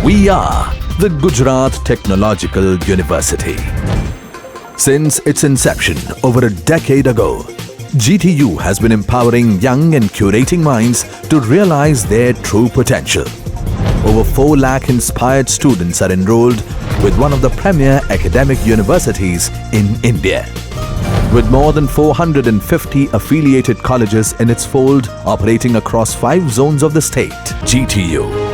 We are the Gujarat Technological University. Since its inception over a decade ago, GTU has been empowering young and curating minds to realize their true potential. Over 4 lakh inspired students are enrolled with one of the premier academic universities in India. With more than 450 affiliated colleges in its fold operating across 5 zones of the state, GTU,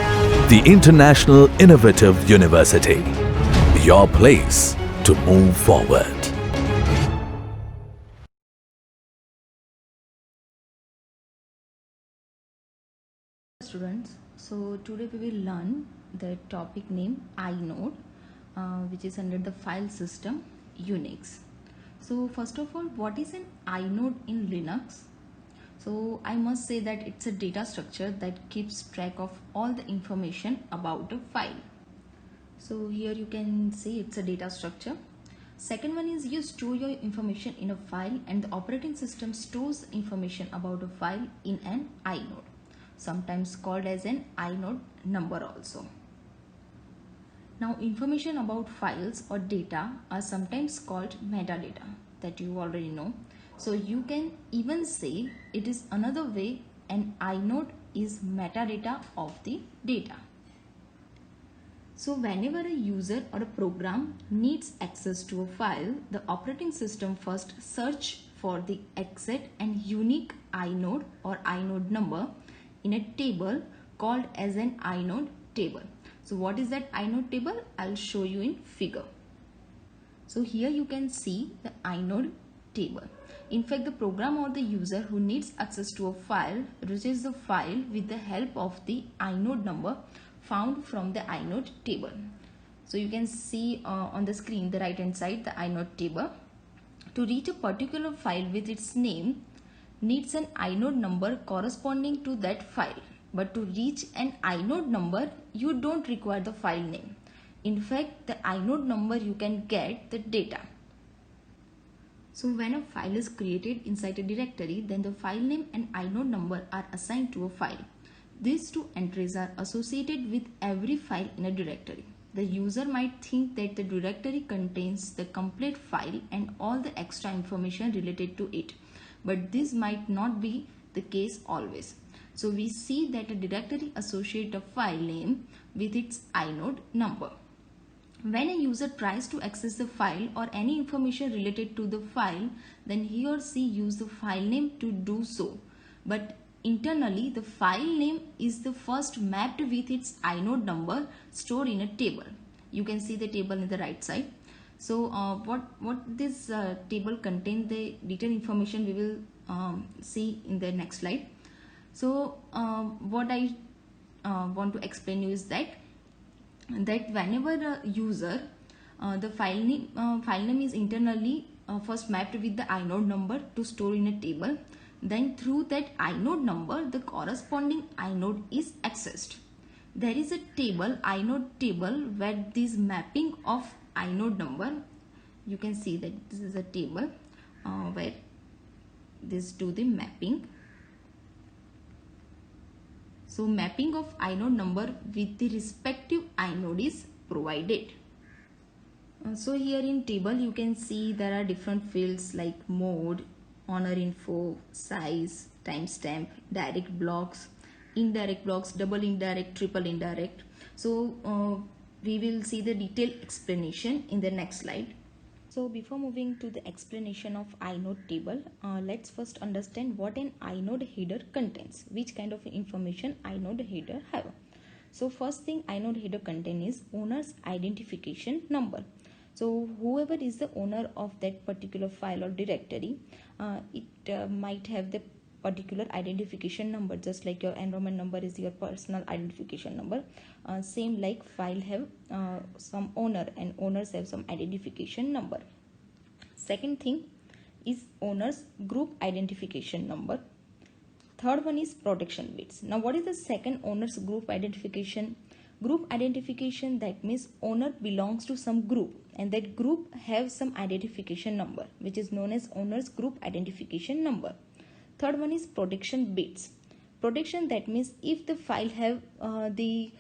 the International Innovative University, your place to move forward. Students, so today we will learn the topic name inode, which is under the file system Unix. So first of all, what is an inode in Linux? So I must say that it's a data structure that keeps track of all the information about a file. So here you can see it's a data structure. Second one is you store your information in a file and the operating system stores information about a file in an inode, sometimes called as an inode number also. Now information about files or data are sometimes called metadata, that you already know. So you can even say it is another way an inode is metadata of the data. So whenever a user or a program needs access to a file, the operating system first search for the exact and unique inode or inode number in a table called as an inode table. So what is that inode table? I'll show you in figure. So here you can see the inode table. In fact, the program or the user who needs access to a file reaches the file with the help of the inode number found from the inode table. So you can see on the screen, the right hand side, the inode table. To reach a particular file with its name needs an inode number corresponding to that file. But to reach an inode number, you don't require the file name. In fact, the inode number you can get the data. So when a file is created inside a directory, then the file name and inode number are assigned to a file. These two entries are associated with every file in a directory. The user might think that the directory contains the complete file and all the extra information related to it. But this might not be the case always. So we see that a directory associates a file name with its inode number. When a user tries to access the file or any information related to the file, then he or she uses the file name to do so. But internally, the file name is the first mapped with its inode number stored in a table. You can see the table in the right side. So what this table contains, the detailed information we will see in the next slide. So what I want to explain you is that whenever a user the file name is internally first mapped with the inode number to store in a table, then through that inode number the corresponding inode is accessed. There is a table, inode table, where this mapping of inode number, you can see that this is a table where this do the mapping. So mapping of inode number with the respective inode is provided. So here in table you can see there are different fields like mode, owner info, size, timestamp, direct blocks, indirect blocks, double indirect, triple indirect. So we will see the detailed explanation in the next slide. So before moving to the explanation of inode table, let's first understand what an inode header contains, which kind of information inode header have. So first thing inode header contain is owner's identification number. So whoever is the owner of that particular file or directory, it might have the particular identification number, just like your enrollment number is your personal identification number. Same like file have some owner, and owners have some identification number. Second thing is owner's group identification number. Third one is protection bits. Now what is the second owner's group identification? Group identification, that means owner belongs to some group and that group have some identification number, which is known as owner's group identification number. Third one is protection bits. Protection, that means if the file have the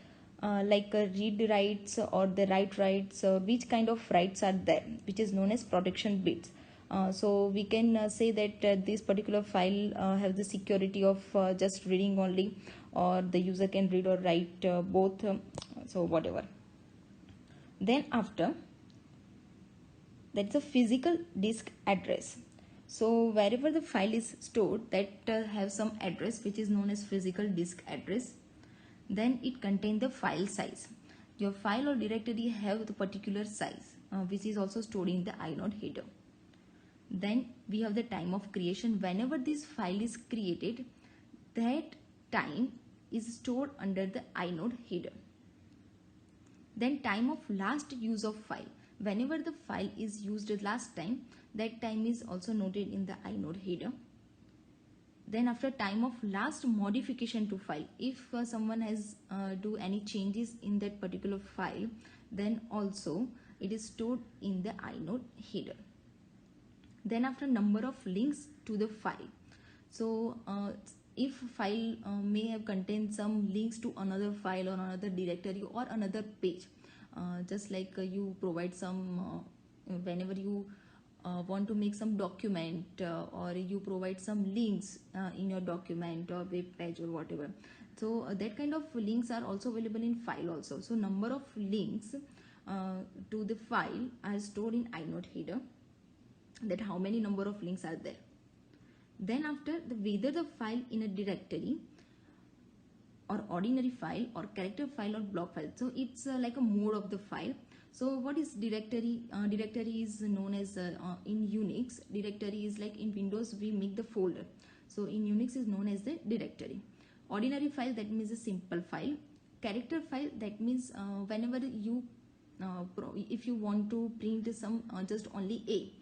like read writes or the write writes, which kind of writes are there, which is known as protection bits. So we can say that this particular file have the security of just reading only, or the user can read or write both, so whatever. Then after, that's a physical disk address. So wherever the file is stored, that have some address which is known as physical disk address. Then it contains the file size. Your file or directory have the particular size which is also stored in the inode header. Then we have the time of creation. Whenever this file is created, that time is stored under the inode header. Then time of last use of file. Whenever the file is used last time, that time is also noted in the inode header. Then after time of last modification to file, if someone has do any changes in that particular file, then also it is stored in the inode header. Then after number of links to the file. So if file may have contained some links to another file or another directory or another page, just like you provide some whenever you want to make some document, or you provide some links in your document or web page or whatever. So that kind of links are also available in file also. So number of links to the file are stored in inode header, that how many number of links are there. Then after, whether the file in a directory or ordinary file or character file or block file. So it's like a mode of the file. So what is directory? Directory is known as in Unix, directory is like in Windows we make the folder. So in Unix is known as the directory. Ordinary file, that means a simple file. Character file, that means whenever you if you want to print some just only A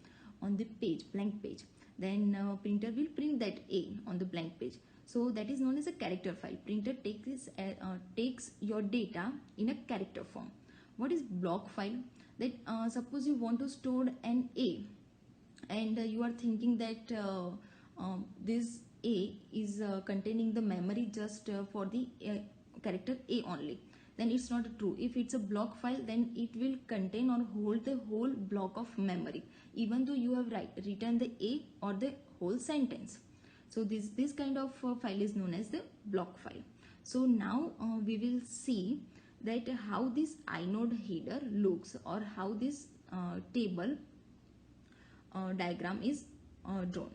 on the page, blank page, then printer will print that A on the blank page. So that is known as a character file. Printer takes your data in a character form. What is block file? That suppose you want to store an A, and you are thinking that this A is containing the memory just for the character A only. Then it's not true. If it's a block file, then it will contain or hold the whole block of memory, even though you have written the A or the whole sentence. So this kind of file is known as the block file. So now we will see that how this inode header looks, or how this table diagram is drawn.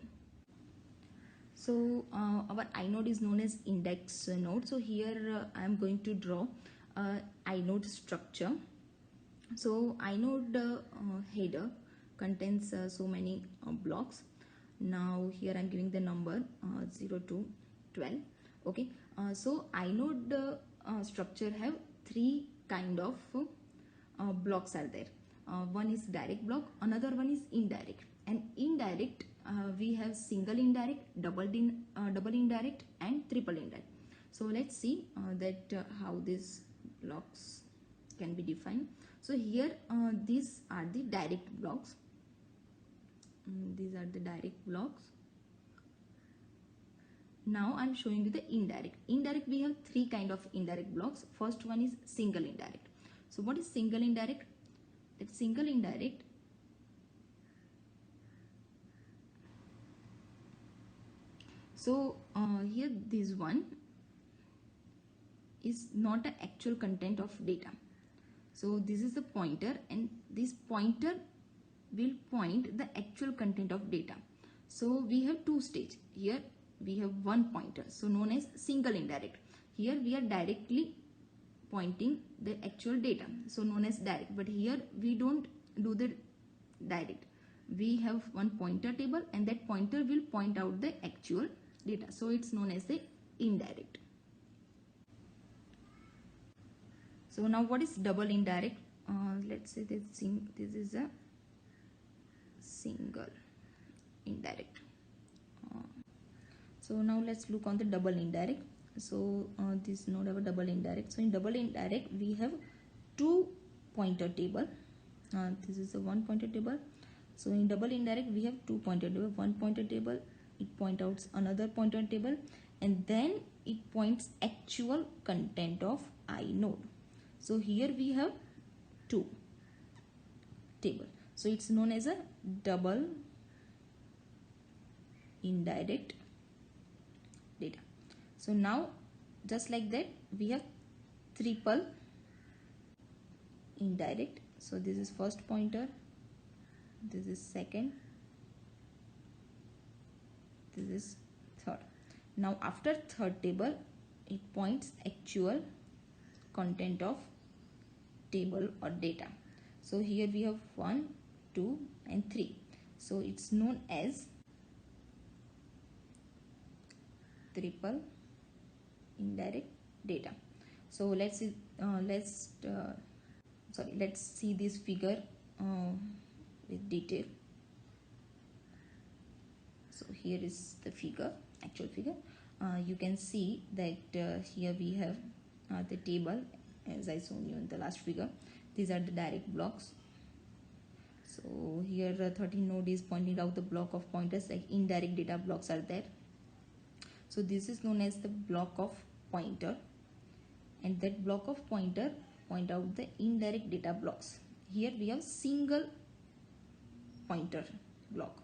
So our inode is known as index node. So here I am going to draw inode structure. So inode header contains so many blocks. Now here I am giving the number 0 to 12. Okay. So inode structure have three kind of blocks are there. One is direct block, another one is indirect. And indirect we have single indirect, double indirect, and triple indirect. So let's see that how these blocks can be defined. So here these are the direct blocks. These are the direct blocks. Now I'm showing you the indirect. Indirect, we have three kind of indirect blocks. First one is single indirect. So what is single indirect? That single indirect so here this one is not an actual content of data. So this is the pointer, and this pointer will point the actual content of data. So we have two stage. Here we have one pointer, so known as single indirect. Here we are directly pointing the actual data, so known as direct. But here we don't do the direct. We have one pointer table, and that pointer will point out the actual data. So it's known as the indirect. So now what is double indirect? Let's say this is a single indirect. So now let's look on the double indirect. So this node have a double indirect. So in double indirect we have two pointer table. This is a one pointer table. So in double indirect we have two pointer table. One pointer table, it point out another pointer table, and then it points actual content of inode. So here we have two table. So it's known as a double indirect data. So now just like that we have triple indirect. So this is first pointer, this is second, this is third. Now after third table it points actual content of table or data. So here we have 1, 2 and 3. So it's known as triple indirect data. So let's see this figure with detail. So here is the figure, actual figure. You can see that here we have the table as I shown you in the last figure. These are the direct blocks. So here 13 node is pointing out the block of pointers, like indirect data blocks are there. So this is known as the block of pointer, and that block of pointer point out the indirect data blocks. Here we have single pointer block.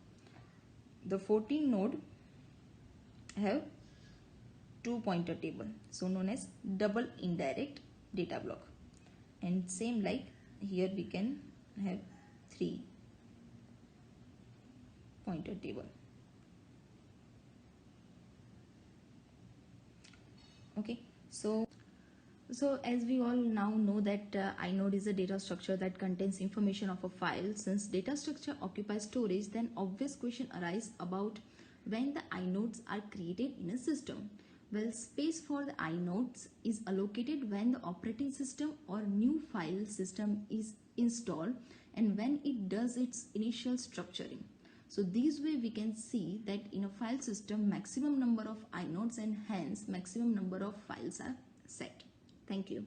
The 14 node have two pointer table, so known as double indirect data block. And same like here we can have 3 pointer table. Okay, so as we all now know that inode is a data structure that contains information of a file. Since data structure occupies storage, then obvious question arises about when the inodes are created in a system. Well, space for the inodes is allocated when the operating system or new file system is installed and when it does its initial structuring. So this way we can see that in a file system maximum number of inodes and hence maximum number of files are set. Thank you.